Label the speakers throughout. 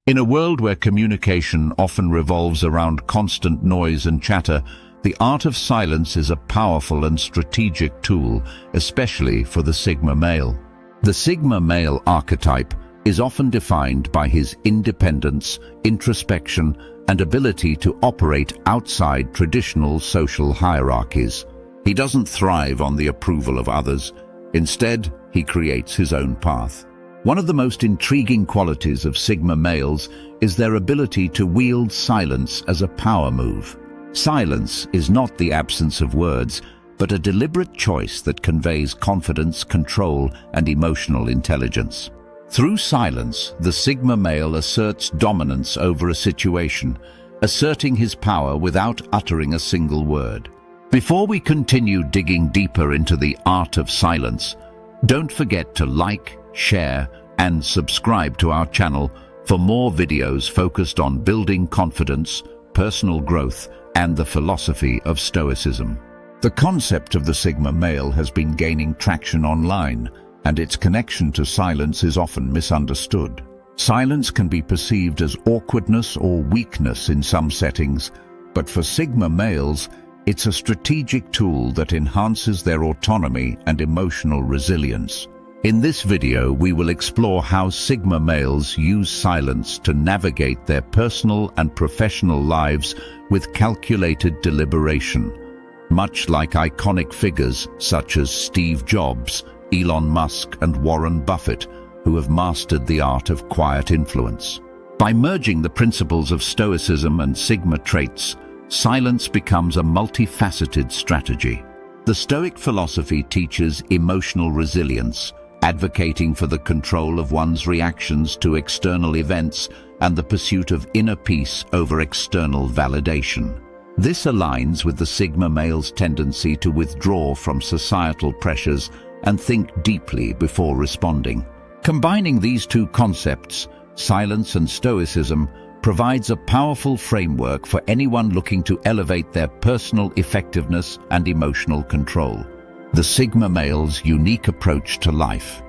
Speaker 1: In a world where communication often revolves around constant noise and chatter, the art of silence is a powerful and strategic tool, especially for the Sigma male. The Sigma male archetype is often defined by his independence, introspection, and ability to operate outside traditional social hierarchies. He doesn't thrive on the approval of others. Instead, he creates his own path. One of the most intriguing qualities of Sigma males is their ability to wield silence as a power move. Silence is not the absence of words, but a deliberate choice that conveys confidence, control, and emotional intelligence. Through silence, the Sigma male asserts dominance over a situation, asserting his power without uttering a single word. Before we continue digging deeper into the art of silence, don't forget to like, share, and subscribe to our channel for more videos focused on building confidence, personal growth, and the philosophy of Stoicism. The concept of the Sigma male has been gaining traction online, and its connection to silence is often misunderstood. Silence can be perceived as awkwardness or weakness in some settings, but for Sigma males, it's a strategic tool that enhances their autonomy and emotional resilience. In this video, we will explore how Sigma males use silence to navigate their personal and professional lives with calculated deliberation. Much like iconic figures such as Steve Jobs, Elon Musk, and Warren Buffett, who have mastered the art of quiet influence. By merging the principles of Stoicism and Sigma traits, silence becomes a multifaceted strategy. The Stoic philosophy teaches emotional resilience, advocating for the control of one's reactions to external events and the pursuit of inner peace over external validation. This aligns with the Sigma male's tendency to withdraw from societal pressures and think deeply before responding. Combining these two concepts, silence and Stoicism, provides a powerful framework for anyone looking to elevate their personal effectiveness and emotional control. The Sigma male's unique approach to life.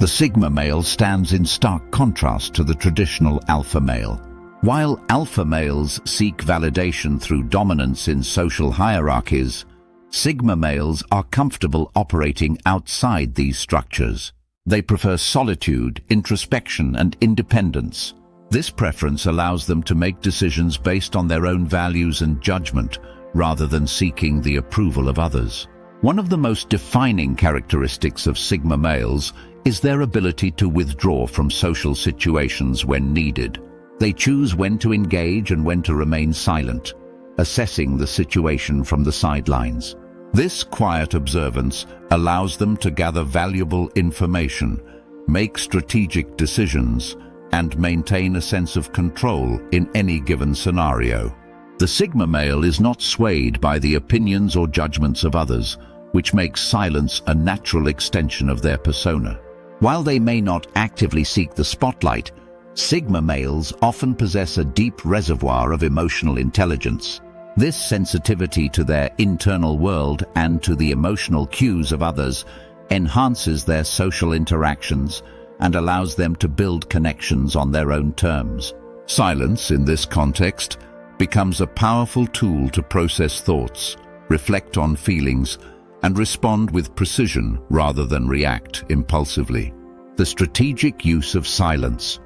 Speaker 1: The Sigma male stands in stark contrast to the traditional alpha male. While alpha males seek validation through dominance in social hierarchies, Sigma males are comfortable operating outside these structures. They prefer solitude, introspection, and independence. This preference allows them to make decisions based on their own values and judgment, rather than seeking the approval of others. One of the most defining characteristics of Sigma males is their ability to withdraw from social situations when needed. They choose when to engage and when to remain silent, assessing the situation from the sidelines. This quiet observance allows them to gather valuable information, make strategic decisions, and maintain a sense of control in any given scenario. The Sigma male is not swayed by the opinions or judgments of others, which makes silence a natural extension of their persona. While they may not actively seek the spotlight, Sigma males often possess a deep reservoir of emotional intelligence. This sensitivity to their internal world and to the emotional cues of others enhances their social interactions and allows them to build connections on their own terms. Silence, in this context, becomes a powerful tool to process thoughts, reflect on feelings, and respond with precision rather than react impulsively. The strategic use of silence.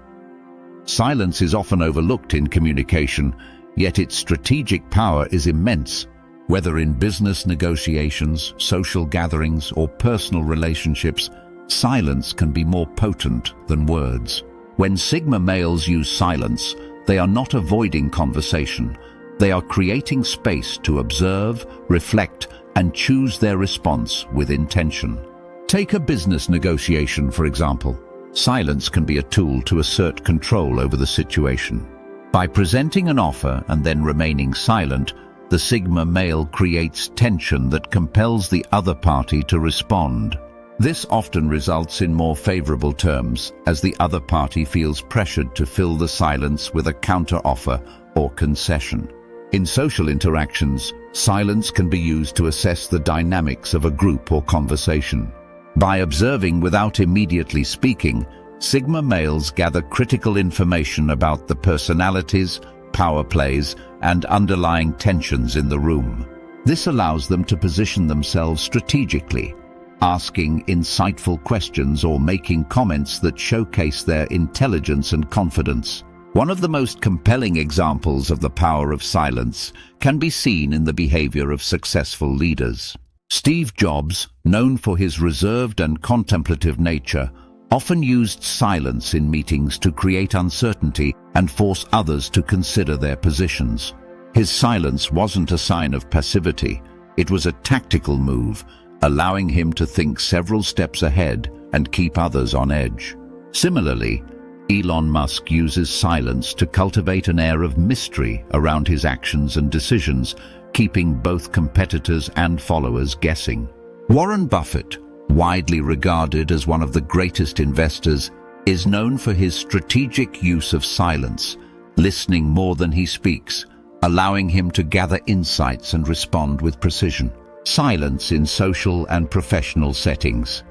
Speaker 1: Silence is often overlooked in communication, yet its strategic power is immense. Whether in business negotiations, social gatherings, or personal relationships, silence can be more potent than words. When Sigma males use silence, they are not avoiding conversation. They are creating space to observe, reflect, and choose their response with intention. Take a business negotiation, for example. Silence can be a tool to assert control over the situation. By presenting an offer and then remaining silent, the Sigma male creates tension that compels the other party to respond. This often results in more favorable terms, as the other party feels pressured to fill the silence with a counter-offer or concession. In social interactions, silence can be used to assess the dynamics of a group or conversation. By observing without immediately speaking, Sigma males gather critical information about the personalities, power plays, and underlying tensions in the room. This allows them to position themselves strategically, asking insightful questions or making comments that showcase their intelligence and confidence. One of the most compelling examples of the power of silence can be seen in the behavior of successful leaders. Steve Jobs, known for his reserved and contemplative nature, often used silence in meetings to create uncertainty and force others to consider their positions. His silence wasn't a sign of passivity. It was a tactical move, allowing him to think several steps ahead and keep others on edge. Similarly, Elon Musk uses silence to cultivate an air of mystery around his actions and decisions, keeping both competitors and followers guessing. Warren Buffett, widely regarded as one of the greatest investors, is known for his strategic use of silence, listening more than he speaks, allowing him to gather insights and respond with precision. Silence in social and professional settings.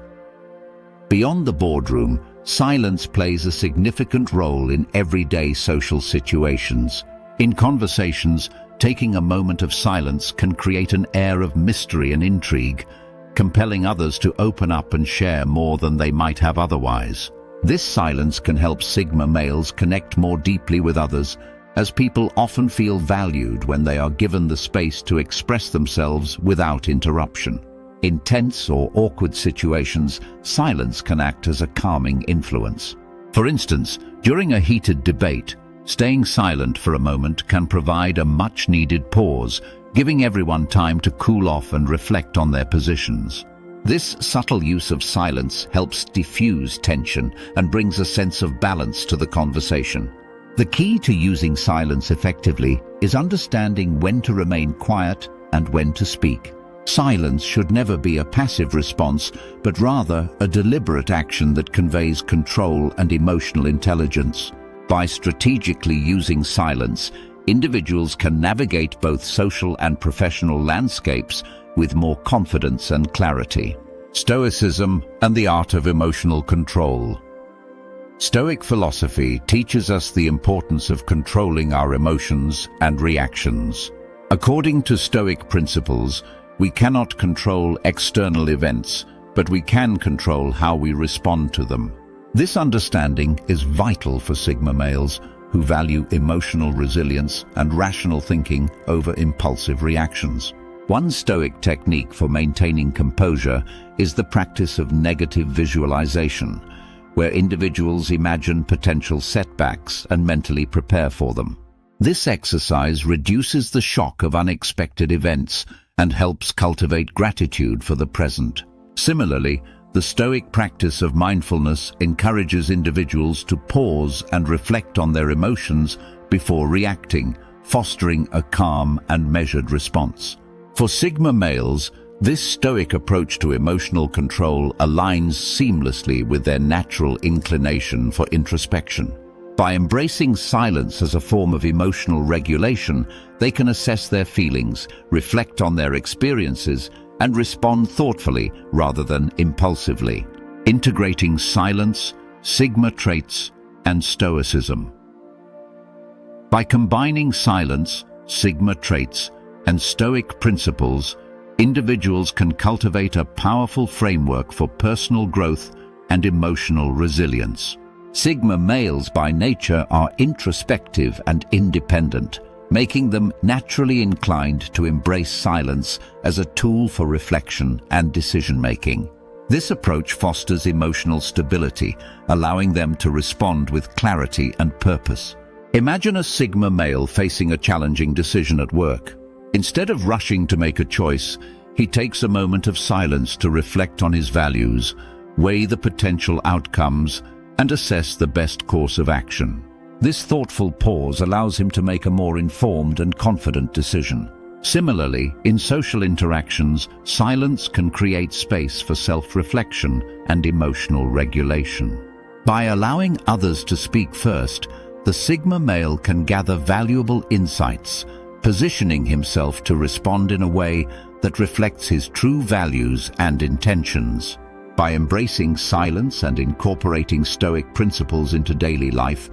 Speaker 1: Beyond the boardroom, silence plays a significant role in everyday social situations. In conversations, taking a moment of silence can create an air of mystery and intrigue, compelling others to open up and share more than they might have otherwise. This silence can help Sigma males connect more deeply with others, as people often feel valued when they are given the space to express themselves without interruption. In tense or awkward situations, silence can act as a calming influence. For instance, during a heated debate, staying silent for a moment can provide a much-needed pause, giving everyone time to cool off and reflect on their positions. This subtle use of silence helps diffuse tension and brings a sense of balance to the conversation. The key to using silence effectively is understanding when to remain quiet and when to speak. Silence should never be a passive response, but rather a deliberate action that conveys control and emotional intelligence. By strategically using silence, individuals can navigate both social and professional landscapes with more confidence and clarity. Stoicism and the art of emotional control. Stoic philosophy teaches us the importance of controlling our emotions and reactions. According to Stoic principles, we cannot control external events, but we can control how we respond to them. This understanding is vital for Sigma males who value emotional resilience and rational thinking over impulsive reactions. One Stoic technique for maintaining composure is the practice of negative visualization, where individuals imagine potential setbacks and mentally prepare for them. This exercise reduces the shock of unexpected events and helps cultivate gratitude for the present. Similarly, the Stoic practice of mindfulness encourages individuals to pause and reflect on their emotions before reacting, fostering a calm and measured response. For Sigma males, this Stoic approach to emotional control aligns seamlessly with their natural inclination for introspection. By embracing silence as a form of emotional regulation, they can assess their feelings, reflect on their experiences, and respond thoughtfully rather than impulsively, integrating silence, Sigma traits, and Stoicism. By combining silence, Sigma traits, and Stoic principles, individuals can cultivate a powerful framework for personal growth and emotional resilience. Sigma males by nature are introspective and independent, making them naturally inclined to embrace silence as a tool for reflection and decision-making. This approach fosters emotional stability, allowing them to respond with clarity and purpose. Imagine a Sigma male facing a challenging decision at work. Instead of rushing to make a choice, he takes a moment of silence to reflect on his values, weigh the potential outcomes, and assess the best course of action. This thoughtful pause allows him to make a more informed and confident decision. Similarly, in social interactions, silence can create space for self-reflection and emotional regulation. By allowing others to speak first, the Sigma male can gather valuable insights, positioning himself to respond in a way that reflects his true values and intentions. By embracing silence and incorporating Stoic principles into daily life,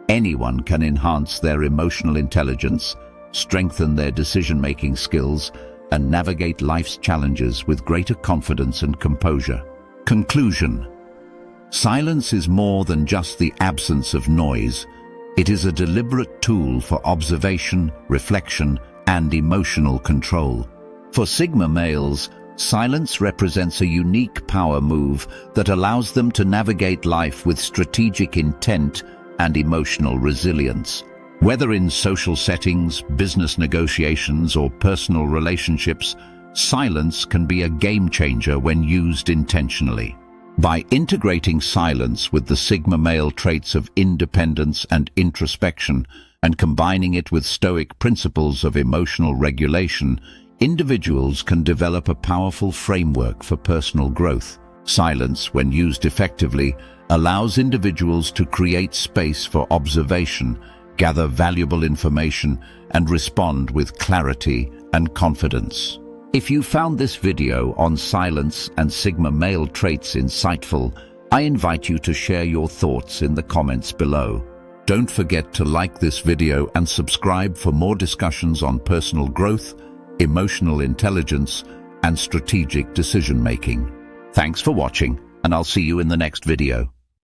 Speaker 1: anyone can enhance their emotional intelligence, strengthen their decision-making skills, and navigate life's challenges with greater confidence and composure. Conclusion: silence is more than just the absence of noise. It is a deliberate tool for observation, reflection, and emotional control. For Sigma males, silence represents a unique power move that allows them to navigate life with strategic intent and emotional resilience. Whether in social settings, business negotiations, or personal relationships, silence can be a game changer when used intentionally. By integrating silence with the Sigma male traits of independence and introspection, and combining it with Stoic principles of emotional regulation, individuals can develop a powerful framework for personal growth. Silence, when used effectively, allows individuals to create space for observation, gather valuable information, and respond with clarity and confidence. If you found this video on silence and Sigma male traits insightful, I invite you to share your thoughts in the comments below. Don't forget to like this video and subscribe for more discussions on personal growth, emotional intelligence, and strategic decision-making. Thanks for watching, and I'll see you in the next video.